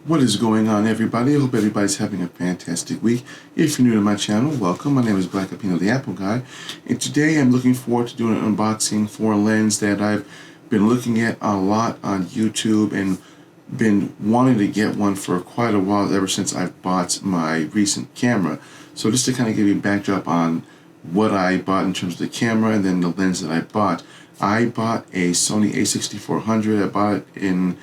What is going on, everybody? I hope everybody's having a fantastic week. If you're new to my channel, welcome. My name is Black Apino, the Apple Guy, and today I'm looking forward to doing an unboxing for a lens that I've been looking at a lot on YouTube and been wanting to get one for quite a while, ever since I bought my recent camera. So just to kind of give you a backdrop on what I bought in terms of the camera and then the lens that I bought a Sony a6400. I bought it in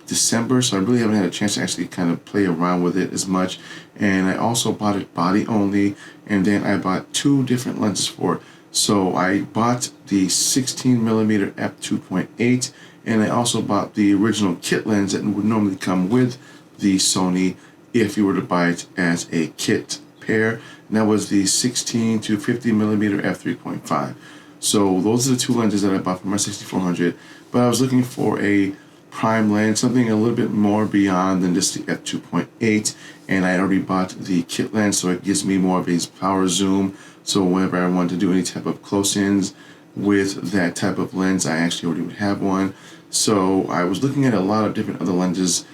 December, so I really haven't had a chance to actually kind of play around with it as much. And I also bought it body only, and then I bought two different lenses for it. So I bought the 16mm f2.8, and I also bought the original kit lens that would normally come with the Sony if you were to buy it as a kit pair, and that was the 16 to 50mm f3.5. So those are the two lenses that I bought for my 6400, but I was looking for a prime lens, something a little bit more beyond than just the f2.8, and I already bought the kit lens, so it gives me more of a power zoom. So whenever I want to do any type of close-ins with that type of lens, I actually already would have one. So I was looking at a lot of different other lenses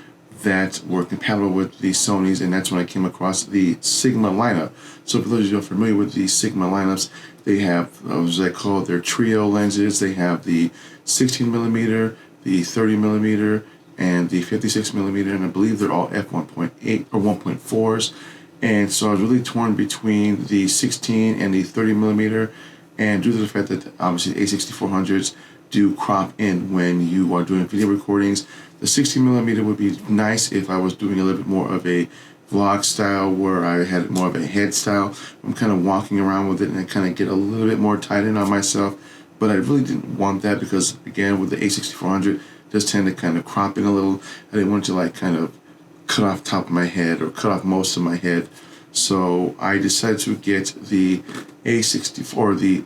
that were compatible with the Sonys, and that's when I came across the Sigma lineup. So for those of you who are familiar with the Sigma lineups, they have what they call their trio lenses. They have the 16mm, the 30mm, and the 56mm, and I believe they're all f1.8 or 1.4s. And so I was really torn between the 16 and the 30mm, and due to the fact that obviously the A6400s do crop in when you are doing video recordings, the 16mm would be nice if I was doing a little bit more of a vlog style where I had more of a head style. I'm kind of walking around with it and I kind of get a little bit more tight in on myself, but I really didn't want that because, again, with the A6400, it does tend to kind of crop in a little. I didn't want to like kind of cut off top of my head or cut off most of my head. So I decided to get the A64, the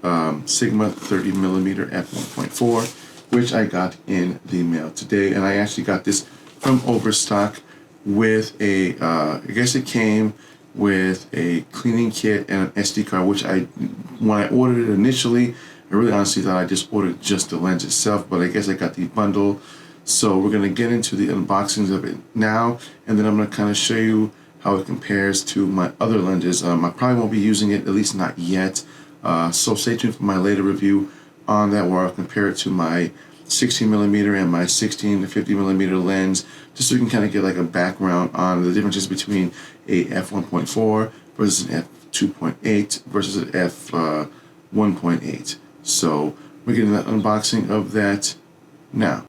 Sigma 30mm f1.4, which I got in the mail today. And I actually got this from Overstock with a, I guess it came with a cleaning kit and an SD card, which when I ordered it initially, I really honestly thought I just ordered just the lens itself, but I guess I got the bundle. So we're going to get into the unboxings of it now, and then I'm going to kind of show you how it compares to my other lenses. I probably won't be using it, at least not yet, so stay tuned for my later review on that, where I'll compare it to my 16mm and my 16 to 50mm lens, just so you can kind of get like a background on the differences between a f1.4 versus an f2.8 versus an f1.8. So we're getting that unboxing of that now.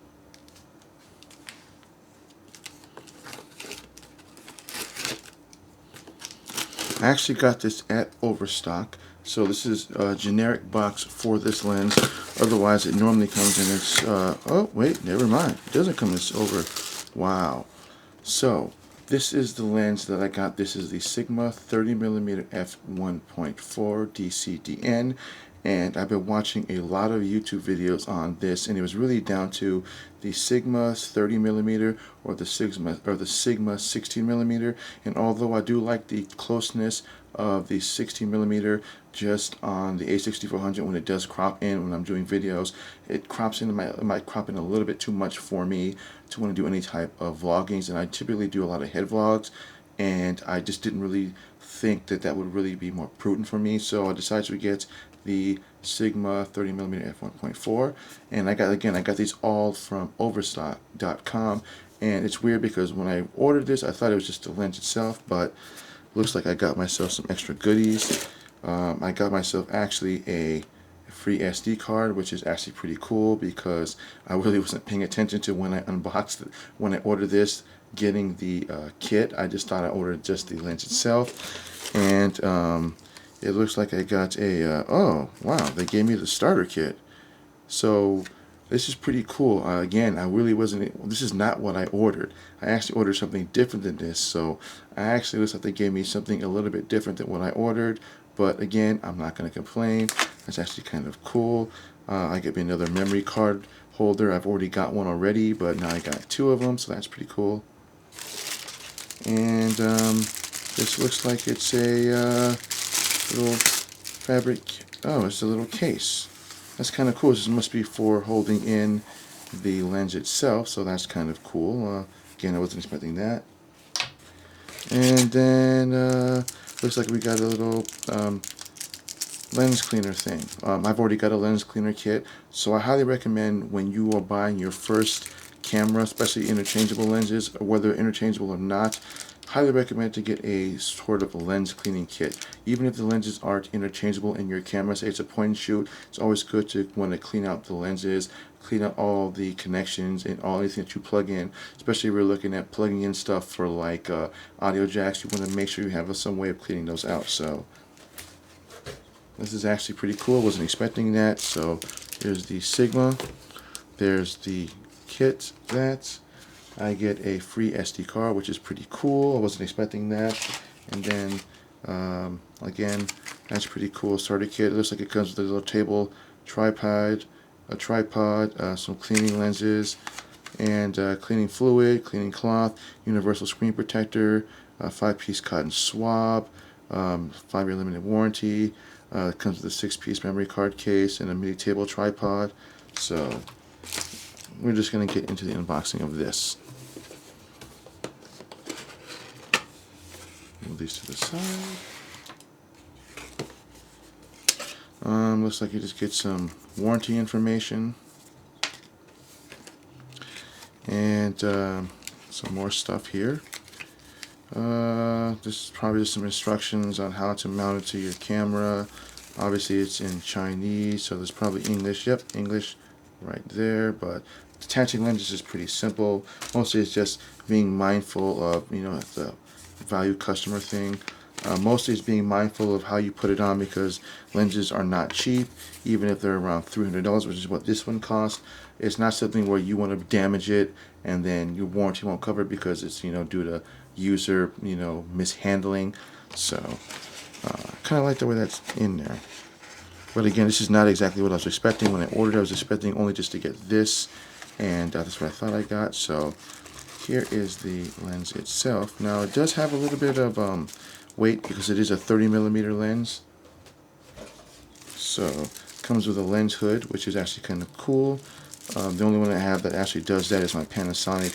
I actually got this at Overstock, so this is a generic box for this lens. Otherwise, it normally comes in its, oh wait, never mind, it doesn't come in its over, wow. So, this is the lens that I got. This is the Sigma 30mm f1.4 DCDN, and I've been watching a lot of YouTube videos on this, and it was really down to the Sigma 30mm or the Sigma 16mm. And although I do like the closeness of the 16mm just on the A6400 when it does crop in when I'm doing videos, it crops in, it might crop in a little bit too much for me to want to do any type of vloggings, and I typically do a lot of head vlogs, and I just didn't really think that that would really be more prudent for me, so I decided to get the Sigma 30mm f1.4, and I got these all from Overstock.com. And it's weird because when I ordered this, I thought it was just the lens itself, but looks like I got myself some extra goodies. I got myself actually a free SD card, which is actually pretty cool because I really wasn't paying attention to when I unboxed it. When I ordered this, getting the kit, I just thought I ordered just the lens itself. And it looks like I got a, oh wow, they gave me the starter kit. So this is pretty cool. Again, I really wasn't, this is not what I ordered. I actually ordered something different than this. So I actually, looks like they gave me something a little bit different than what I ordered. But again, I'm not going to complain. That's actually kind of cool. I get me another memory card holder. I've already got one already, but now I got two of them, so that's pretty cool. And this looks like it's a little fabric, oh, it's a little case. That's kind of cool. This must be for holding in the lens itself, so that's kind of cool. Again, I wasn't expecting that. And then looks like we got a little lens cleaner thing. I've already got a lens cleaner kit, so I highly recommend when you are buying your first camera, especially interchangeable lenses, or whether interchangeable or not, highly recommend to get a sort of a lens cleaning kit. Even if the lenses aren't interchangeable in your camera, say it's a point and shoot, it's always good to want to clean out the lenses, clean out all the connections and all anything that you plug in, especially if you're looking at plugging in stuff for like audio jacks. You want to make sure you have some way of cleaning those out. So this is actually pretty cool. I wasn't expecting that. So here's the Sigma. There's the kit that I get a free SD card, which is pretty cool. I wasn't expecting that. And then again, that's pretty cool. Starter kit. It looks like it comes with a little table, tripod, some cleaning lenses, and cleaning fluid, cleaning cloth, universal screen protector, 5-piece cotton swab, 5-year limited warranty. It comes with a 6-piece memory card case and a mini table tripod. So we're just going to get into the unboxing of this. Move these to the side. Looks like you just get some warranty information and some more stuff here. This is probably just some instructions on how to mount it to your camera. Obviously it's in Chinese, so there's probably English. Yep, English right there, but attaching lenses is pretty simple. Mostly it's just being mindful of, the value customer thing. Mostly it's being mindful of how you put it on, because lenses are not cheap, even if they're around $300, which is what this one costs. It's not something where you want to damage it and then your warranty won't cover it because it's due to user mishandling. So kind of like the way that's in there. But again, this is not exactly what I was expecting. When I ordered, I was expecting only just to get this, and that's what I thought I got. So here is the lens itself. Now it does have a little bit of weight because it is a 30mm lens. So it comes with a lens hood, which is actually kind of cool. The only one I have that actually does that is my Panasonic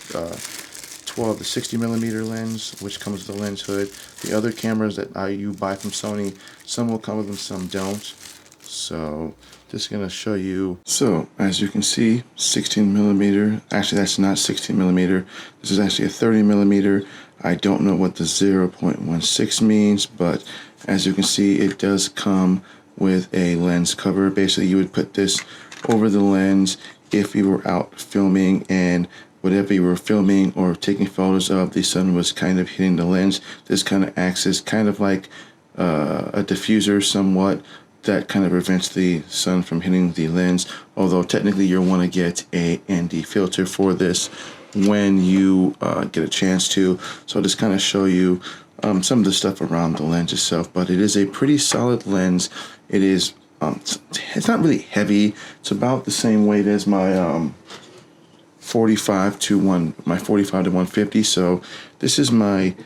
12 to 60mm lens, which comes with a lens hood. The other cameras that you buy from Sony, some will come with them, some don't. So just gonna show you. So as you can see, 16mm. Actually, that's not 16mm. This is actually a 30mm. I don't know what the 0.16 means, but as you can see, it does come with a lens cover. Basically, you would put this over the lens if you were out filming, and whatever you were filming or taking photos of, the sun was kind of hitting the lens. This kind of acts as kind of like a diffuser somewhat, that kind of prevents the sun from hitting the lens, although technically you'll want to get a ND filter for this when you get a chance to. So I'll just kind of show you some of the stuff around the lens itself, but it is a pretty solid lens. It is it's not really heavy. It's about the same weight as my 45 to 150. So this is my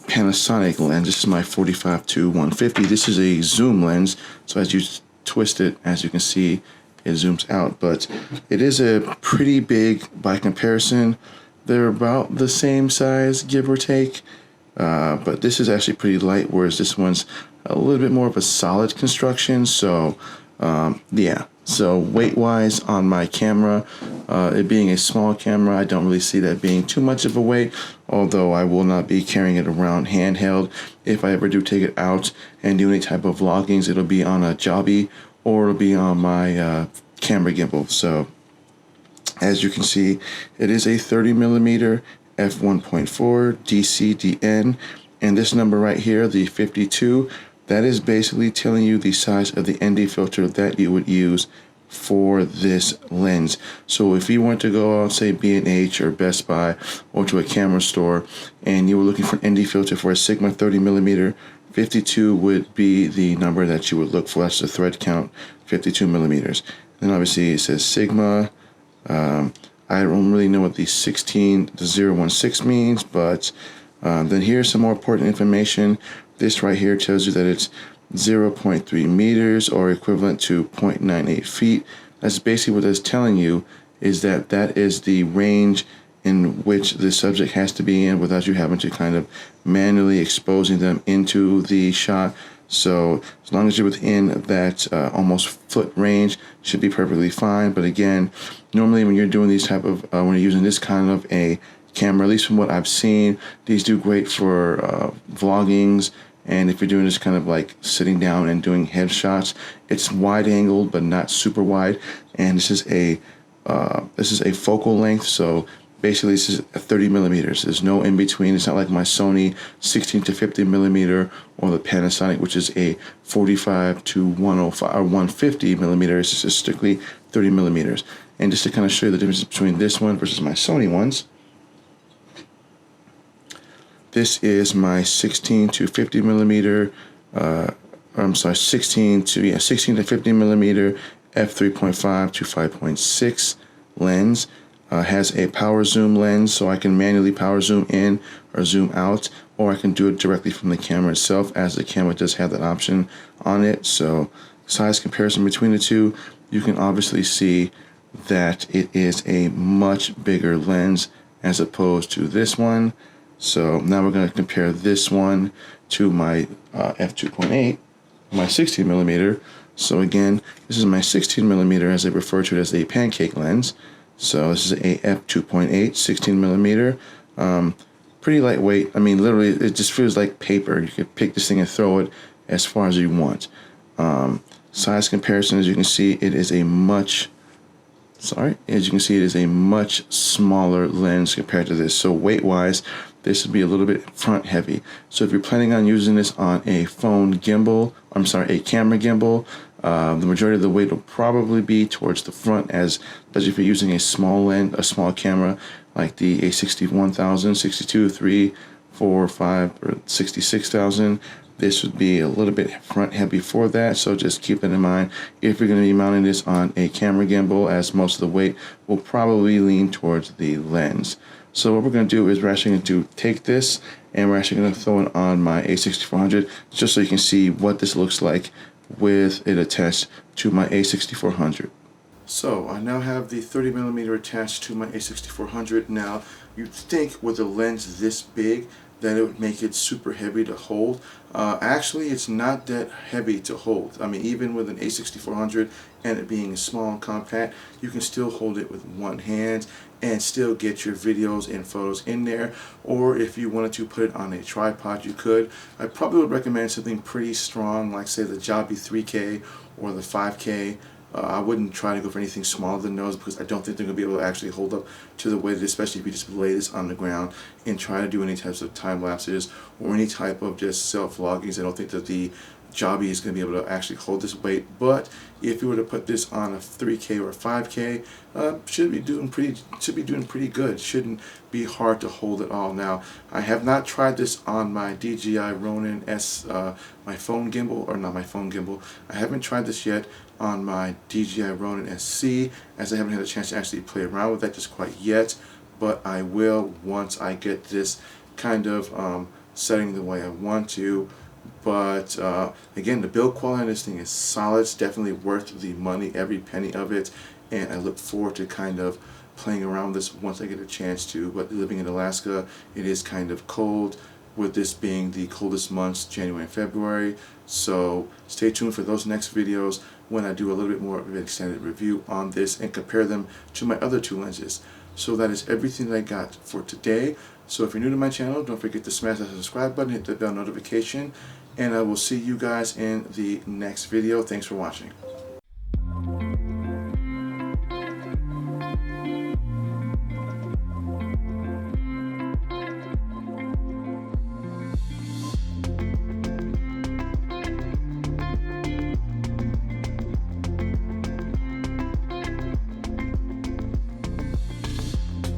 Panasonic lens. This is my 45 to 150. This is a zoom lens, so as you twist it, as you can see, it zooms out, but it is a pretty big by comparison. They're about the same size, give or take, but this is actually pretty light, whereas this one's a little bit more of a solid construction. So yeah, so weight wise on my camera, it being a small camera, I don't really see that being too much of a weight, although I will not be carrying it around handheld. If I ever do take it out and do any type of vloggings, it'll be on a Jobby or it'll be on my camera gimbal. So as you can see, it is a 30mm f1.4 DCDN, and this number right here, the 52, that is basically telling you the size of the ND filter that you would use for this lens. So if you want to go out, say B&H or Best Buy or to a camera store, and you were looking for an ND filter for a Sigma 30mm, 52 would be the number that you would look for. That's the thread count, 52mm. Then obviously it says Sigma. I don't really know what the 016 means, but then here's some more important information. This right here tells you that it's 0.3 meters or equivalent to 0.98 feet. That's basically what it's telling you, is that that is the range in which the subject has to be in without you having to kind of manually exposing them into the shot. So as long as you're within that almost foot range, should be perfectly fine. But again, normally when you're doing these type of when you're using this kind of a camera, at least from what I've seen, these do great for vloggings. And if you're doing this kind of like sitting down and doing headshots, it's wide angled but not super wide. And this is a focal length, so basically this is 30 millimeters. There's no in between. It's not like my Sony 16 to 50 millimeter or the Panasonic, which is a 45 to 105 or 150 millimeters. It's just strictly 30 millimeters. And just to kind of show you the difference between this one versus my Sony ones, this is my 16 to 50 millimeter. I'm sorry, 16 to 50 millimeter f3.5 to 5.6 lens. Has a power zoom lens, so I can manually power zoom in or zoom out, or I can do it directly from the camera itself, as the camera does have that option on it. So size comparison between the two, you can obviously see that it is a much bigger lens as opposed to this one. So now we're going to compare this one to my f2.8, my 16 millimeter. So again, this is my 16 millimeter, as I refer to it as a pancake lens. So this is a f2.8 16 millimeter. Pretty lightweight. I mean, literally, it just feels like paper. You could pick this thing and throw it as far as you want. Size comparison, as you can see, it is a much smaller lens compared to this. So weight-wise, this would be a little bit front heavy. So if you're planning on using this on a phone gimbal, a camera gimbal, the majority of the weight will probably be towards the front, especially if you're using a small camera like the A61,000, 62, 3, 4, 5, or 66,000. This would be a little bit front heavy for that, so just keep that in mind if you're going to be mounting this on a camera gimbal, as most of the weight will probably lean towards the lens. So what we're going to do is we're actually going to take this and we're actually going to throw it on my A6400 just so you can see what this looks like with it attached to my A6400. So I now have the 30 millimeter attached to my A6400. Now you'd think with a lens this big that it would make it super heavy to hold. Actually, it's not that heavy to hold. I mean, even with an A6400 and it being small and compact, you can still hold it with one hand and still get your videos and photos in there. Or if you wanted to put it on a tripod, you could. I probably would recommend something pretty strong, like say the Joby 3K or the 5K. I wouldn't try to go for anything smaller than those, because I don't think they're going to be able to actually hold up to the weight, especially if you just lay this on the ground and try to do any types of time lapses or any type of just self-vloggings. I don't think that the Joby is going to be able to actually hold this weight. But if you were to put this on a 3K or a 5K, should be doing pretty good. Shouldn't be hard to hold at all. Now, I have not tried this on my DJI Ronin S, my phone gimbal, or not my phone gimbal. I haven't tried this yet on my DJI Ronin SC, as I haven't had a chance to actually play around with that just quite yet. But I will once I get this kind of setting the way I want to. But again, the build quality on this thing is solid. It's definitely worth the money, every penny of it, and I look forward to kind of playing around with this once I get a chance to. But living in Alaska, it is kind of cold, with this being the coldest months, January and February. So stay tuned for those next videos when I do a little bit more of an extended review on this and compare them to my other two lenses. So that is everything that I got for today. So if you're new to my channel, don't forget to smash that subscribe button, hit the bell notification, and I will see you guys in the next video. Thanks for watching.